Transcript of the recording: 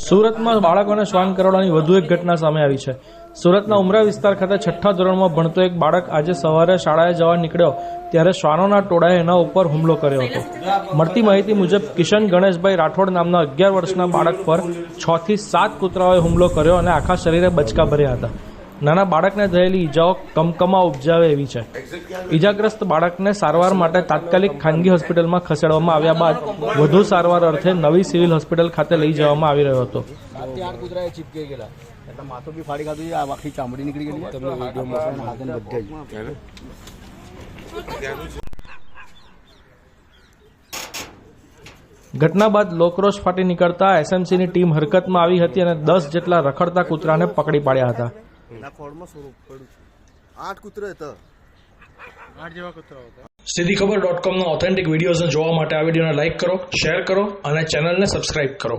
સુરતમાં બાળકોને શ્વાન કરડવાની વધુ એક ઘટના સામે આવી છે। સુરતના ઉમરા વિસ્તાર ખાતે 6ઠ્ઠા ધોરણમાં ભણતો એક બાળક આજે સવારે શાળાએ જવા નીકળ્યો ત્યારે શ્વાનોના ટોળાએ એના ઉપર હુમલો કર્યો હતો। મળતી માહિતી મુજબ કિશન ગણેશભાઈ રાઠોડ નામના 11 વર્ષના બાળક પર 6 થી 7 કૂતરાઓએ હુમલો કર્યો અને આખા શરીરે બચકા ભર્યા હતા। નાના બાળકને થયેલી ઈજાઓ કમકમા ઉપજાવે એવી છે। ઈજાગ્રસ્ત બાળકને સારવાર માટે તાત્કાલિક ખાનગી હોસ્પિટલમાં ખસેડવામાં આવ્યા બાદ વધુ સારવાર અર્થે નવી સિવિલ હોસ્પિટલ ખાતે લઈ જવામાં આવી રહ્યો હતો। ઘટના બાદ લોકરોષ ફાટી નીકળતા એસએમસીની ટીમ હરકતમાં આવી હતી અને 10 જેટલા રખડતા કૂતરાને પકડી પાડ્યા હતા। સીધીખબર.com ના ઓથેન્ટિક વિડીયોઝને જોવા માટે આ વિડીયોને લાઇક કરો, શેર કરો અને ચેનલને સબસ્ક્રાઇબ કરો।